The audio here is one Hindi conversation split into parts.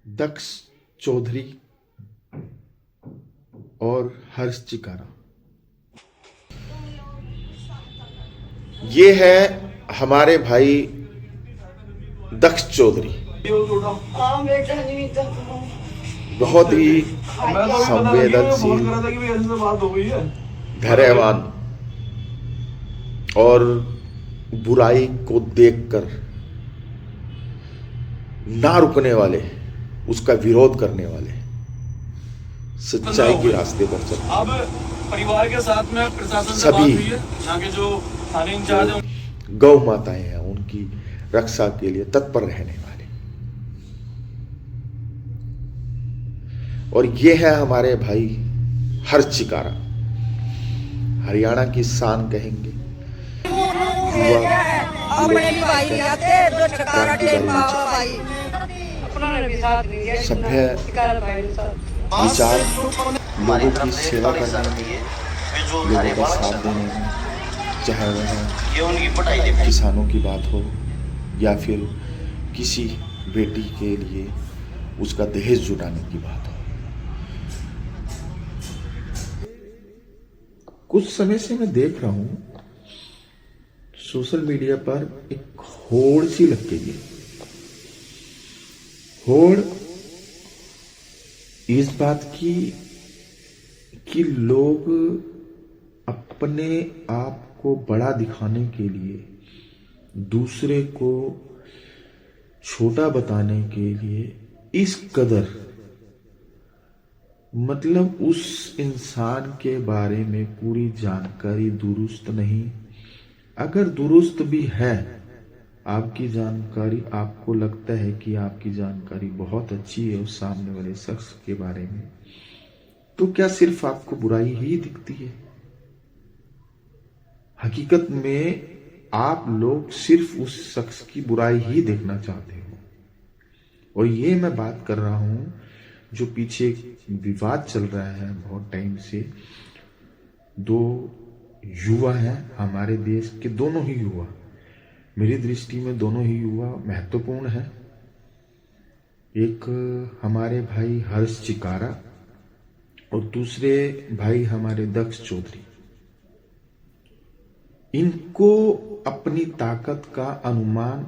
दक्ष चौधरी और हर्ष चिकारा। ये है हमारे भाई दक्ष चौधरी। बहुत ही संवेदनशील, धैर्यवान और बुराई को देखकर ना रुकने वाले, उसका विरोध करने वाले, सच्चाई के रास्ते पर चलते। अब परिवार के साथ में प्रशासन से सभी बात हुई है, यहाँ के जो थाने इंचार्ज हैं, गौ माताएं हैं, उनकी रक्षा के लिए तत्पर रहने वाले। और ये है हमारे भाई हर्ष चिकारा, हरियाणा की शान कहेंगे, सभ्य विचार, लोगों की सेवा करने में, लोगों का साथ देने में, चाहे वह किसानों की बात हो या फिर किसी बेटी के लिए उसका दहेज जुटाने की बात हो। कुछ समय से मैं देख रहा हूं सोशल मीडिया पर एक होड़ सी लग गई है। होड़ इस बात की कि लोग अपने आप को बड़ा दिखाने के लिए, दूसरे को छोटा बताने के लिए इस कदर, मतलब उस इंसान के बारे में पूरी जानकारी दुरुस्त नहीं, अगर दुरुस्त भी है आपकी जानकारी, आपको लगता है कि आपकी जानकारी बहुत अच्छी है उस सामने वाले शख्स के बारे में, तो क्या सिर्फ आपको बुराई ही दिखती है? हकीकत में आप लोग सिर्फ उस शख्स की बुराई ही देखना चाहते हो। और ये मैं बात कर रहा हूं जो पीछे विवाद चल रहा है बहुत टाइम से। दो युवा हैं हमारे देश के, दोनों ही युवा, मेरी दृष्टि में दोनों ही युवा महत्वपूर्ण है। एक हमारे भाई हर्ष चिकारा और दूसरे भाई हमारे दक्ष चौधरी। इनको अपनी ताकत का अनुमान,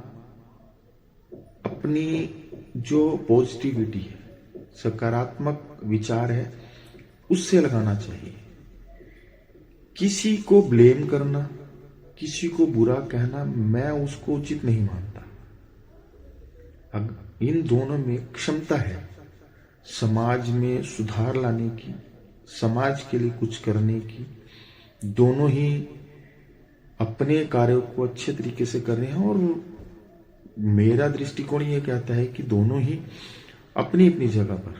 अपनी जो पॉजिटिविटी है, सकारात्मक विचार है, उससे लगाना चाहिए। किसी को ब्लेम करना, किसी को बुरा कहना, मैं उसको उचित नहीं मानता। इन दोनों में क्षमता है समाज में सुधार लाने की, समाज के लिए कुछ करने की। दोनों ही अपने कार्यों को अच्छे तरीके से कर रहे हैं और मेरा दृष्टिकोण ये कहता है कि दोनों ही अपनी अपनी जगह पर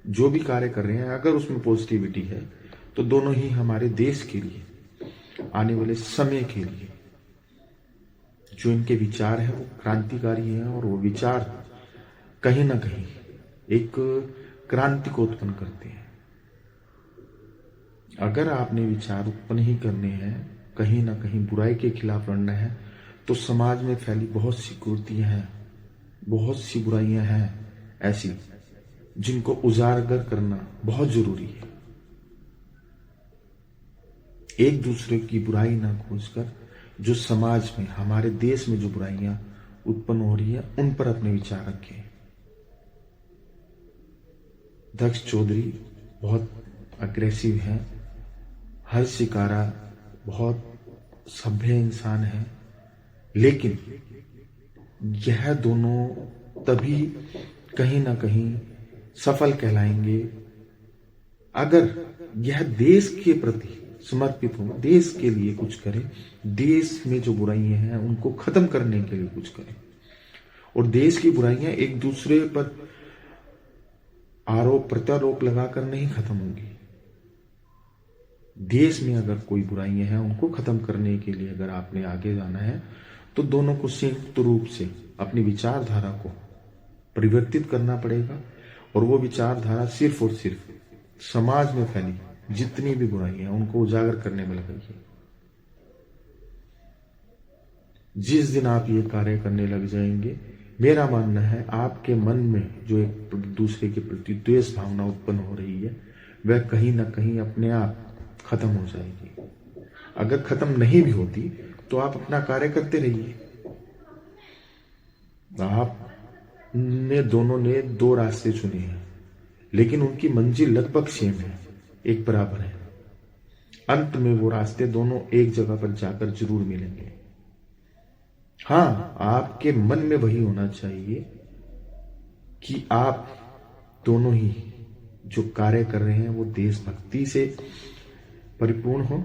जो भी कार्य कर रहे हैं, अगर उसमें पॉजिटिविटी है तो दोनों ही हमारे देश के लिए, आने वाले समय के लिए जो इनके विचार है वो क्रांतिकारी हैं और वो विचार कहीं ना कहीं एक क्रांति को उत्पन्न करते हैं। अगर आपने विचार उत्पन्न ही करने हैं, कहीं ना कहीं बुराई के खिलाफ लड़ना है, तो समाज में फैली बहुत सी कुरीतियां हैं, बहुत सी बुराइयां हैं ऐसी जिनको उजागर करना बहुत जरूरी है। एक दूसरे की बुराई ना खोजकर जो समाज में, हमारे देश में जो बुराइयां उत्पन्न हो रही है, उन पर अपने विचार रखें। दक्ष चौधरी बहुत अग्रेसिव है, हर्ष चिकारा बहुत सभ्य इंसान है, लेकिन यह दोनों तभी कहीं ना कहीं सफल कहलाएंगे अगर यह देश के प्रति समर्पित हो, देश के लिए कुछ करें, देश में जो बुराइयां हैं उनको खत्म करने के लिए कुछ करें। और देश की बुराइयां एक दूसरे पर आरोप प्रत्यारोप लगाकर नहीं खत्म होंगी। देश में अगर कोई बुराइयां हैं उनको खत्म करने के लिए अगर आपने आगे जाना है तो दोनों को संयुक्त रूप से अपनी विचारधारा को परिवर्तित करना पड़ेगा। और वो विचारधारा सिर्फ और सिर्फ समाज में फैली जितनी भी बुराई है उनको उजागर करने में लगाइए। जिस दिन आप ये कार्य करने लग जाएंगे, मेरा मानना है आपके मन में जो एक दूसरे के प्रति द्वेष भावना उत्पन्न हो रही है वह कहीं ना कहीं अपने आप खत्म हो जाएगी। अगर खत्म नहीं भी होती तो आप अपना कार्य करते रहिए। आपने दोनों ने दो रास्ते चुने हैं, लेकिन उनकी मंजिल लगभग सेम है, एक बराबर है। अंत में वो रास्ते दोनों एक जगह पर जाकर जरूर मिलेंगे। हाँ, आपके मन में वही होना चाहिए कि आप दोनों ही जो कार्य कर रहे हैं वो देशभक्ति से परिपूर्ण हो,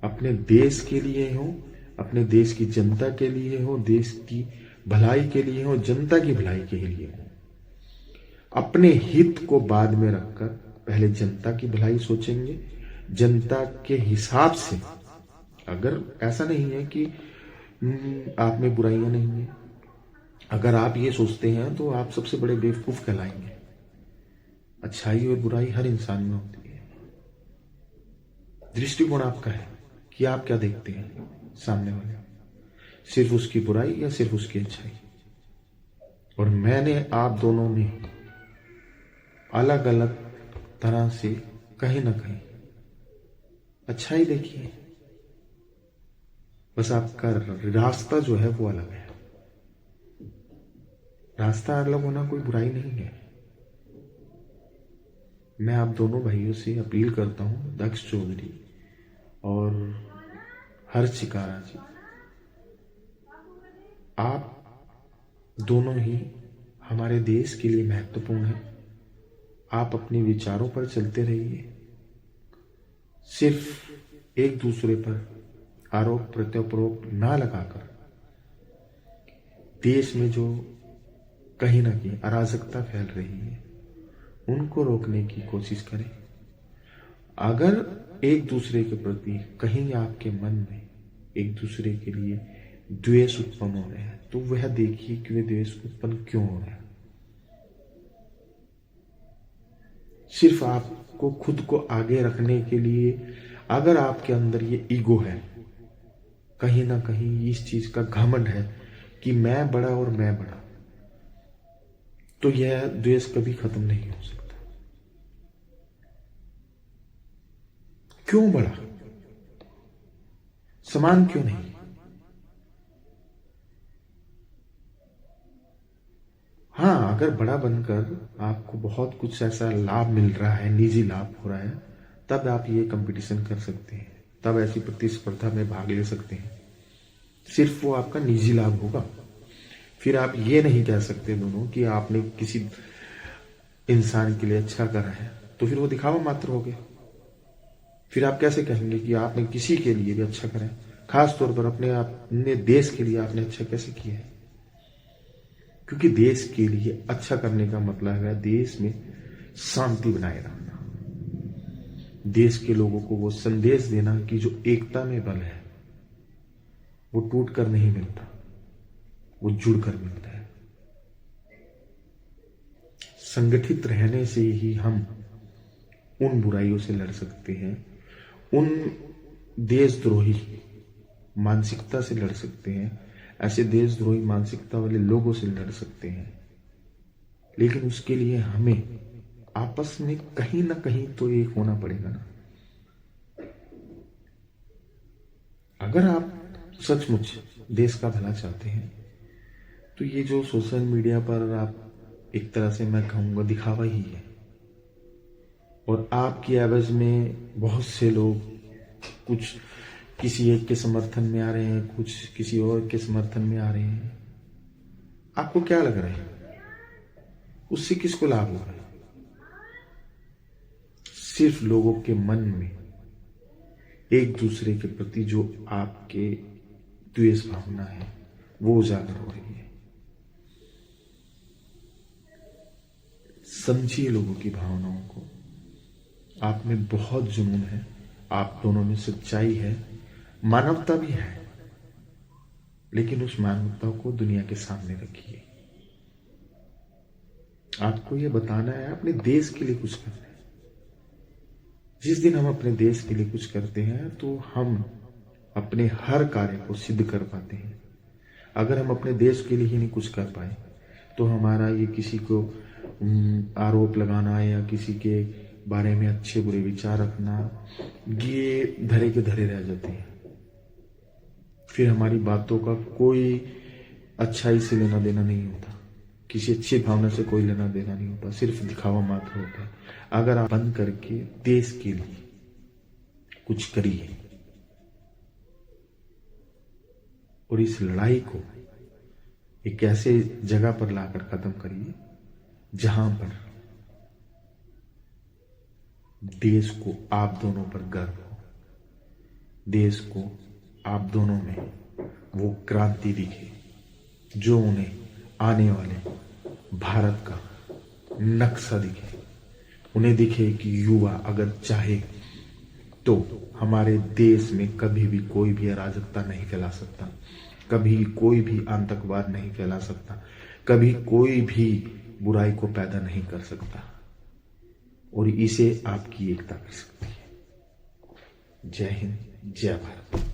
अपने देश के लिए हो, अपने देश की जनता के लिए हो, देश की भलाई के लिए हो, जनता की भलाई के लिए हो। अपने हित को बाद में रखकर पहले जनता की भलाई सोचेंगे। जनता के हिसाब से, अगर ऐसा नहीं है कि आप में बुराइयां नहीं है, अगर आप ये सोचते हैं तो आप सबसे बड़े बेवकूफ कहलाएंगे। अच्छाई और बुराई हर इंसान में होती है। दृष्टिकोण आपका है कि आप क्या देखते हैं सामने वाले, सिर्फ उसकी बुराई या सिर्फ उसकी अच्छाई। और मैंने आप दोनों ने अलग अलग तरह से कहीं ना कहीं अच्छाई देखी है, बस आपका रास्ता जो है वो अलग है। रास्ता अलग होना कोई बुराई नहीं है। मैं आप दोनों भाइयों से अपील करता हूं, दक्ष चौधरी और हर्ष चिकारा जी, आप दोनों ही हमारे देश के लिए महत्वपूर्ण हैं। आप अपने विचारों पर चलते रहिए। सिर्फ एक दूसरे पर आरोप प्रत्यारोप ना लगाकर देश में जो कहीं ना कहीं अराजकता फैल रही है उनको रोकने की कोशिश करें। अगर एक दूसरे के प्रति कहीं आपके मन में एक दूसरे के लिए द्वेष उत्पन्न हो रहे हैं तो वह देखिए कि वे द्वेष उत्पन्न क्यों हो रहे हैं। सिर्फ आपको खुद को आगे रखने के लिए, अगर आपके अंदर ये ईगो है, कहीं ना कहीं इस चीज का घमंड है कि मैं बड़ा और मैं बड़ा, तो यह द्वेष कभी खत्म नहीं हो सकता। क्यों बड़ा? समान क्यों नहीं? हाँ, अगर बड़ा बनकर आपको बहुत कुछ ऐसा लाभ मिल रहा है, निजी लाभ हो रहा है, तब आप ये कंपटीशन कर सकते हैं, तब ऐसी प्रतिस्पर्धा में भाग ले सकते हैं। सिर्फ वो आपका निजी लाभ होगा। फिर आप ये नहीं कह सकते दोनों कि आपने किसी इंसान के लिए अच्छा करा है, तो फिर वो दिखावा मात्र हो गया। फिर आप कैसे कहेंगे कि आपने किसी के लिए भी अच्छा करा है? खास तौर पर अपने देश के लिए आपने अच्छा कैसे किया है? क्योंकि देश के लिए अच्छा करने का मतलब है देश में शांति बनाए रखना, देश के लोगों को वो संदेश देना कि जो एकता में बल है वो टूट कर नहीं मिलता, वो जुड़ कर मिलता है। संगठित रहने से ही हम उन बुराइयों से लड़ सकते हैं, उन देशद्रोही मानसिकता से लड़ सकते हैं, ऐसे देशद्रोही मानसिकता वाले लोगों से लड़ सकते हैं। लेकिन उसके लिए हमें आपस में कहीं ना कहीं तो एक होना पड़ेगा ना। अगर आप सचमुच देश का भला चाहते हैं तो ये जो सोशल मीडिया पर आप एक तरह से मैं कहूंगा दिखावा ही है, और आपकी एवज में बहुत से लोग कुछ किसी एक के समर्थन में आ रहे हैं, कुछ किसी और के समर्थन में आ रहे हैं। आपको क्या लग रहा है उससे किसको लाभ हो रहा है? सिर्फ लोगों के मन में एक दूसरे के प्रति जो आपके द्वेष भावना है वो उजागर हो रही है। समझिए लोगों की भावनाओं को। आप में बहुत जुनून है, आप दोनों में सच्चाई है, मानवता भी है, लेकिन उस मानवता को दुनिया के सामने रखिए। आपको यह बताना है अपने देश के लिए कुछ करना है। जिस दिन हम अपने देश के लिए कुछ करते हैं तो हम अपने हर कार्य को सिद्ध कर पाते हैं। अगर हम अपने देश के लिए ही नहीं कुछ कर पाए तो हमारा ये किसी को आरोप लगाना या किसी के बारे में अच्छे बुरे विचार रखना, ये धरे के धरे रह जाते हैं। फिर हमारी बातों का कोई अच्छाई से लेना देना नहीं होता, किसी अच्छी भावना से कोई लेना देना नहीं होता, सिर्फ दिखावा मात्र होता है। अगर आप बंद करके देश के लिए कुछ करिए और इस लड़ाई को एक ऐसे जगह पर लाकर खत्म करिए जहां पर देश को आप दोनों पर गर्व हो, देश को आप दोनों में वो क्रांति दिखे जो उन्हें आने वाले भारत का नक्शा दिखे। उन्हें दिखे कि युवा अगर चाहे तो हमारे देश में कभी भी कोई भी अराजकता नहीं फैला सकता, कभी कोई भी आतंकवाद नहीं फैला सकता, कभी कोई भी बुराई को पैदा नहीं कर सकता, और इसे आपकी एकता कर सकती है। जय हिंद, जय भारत।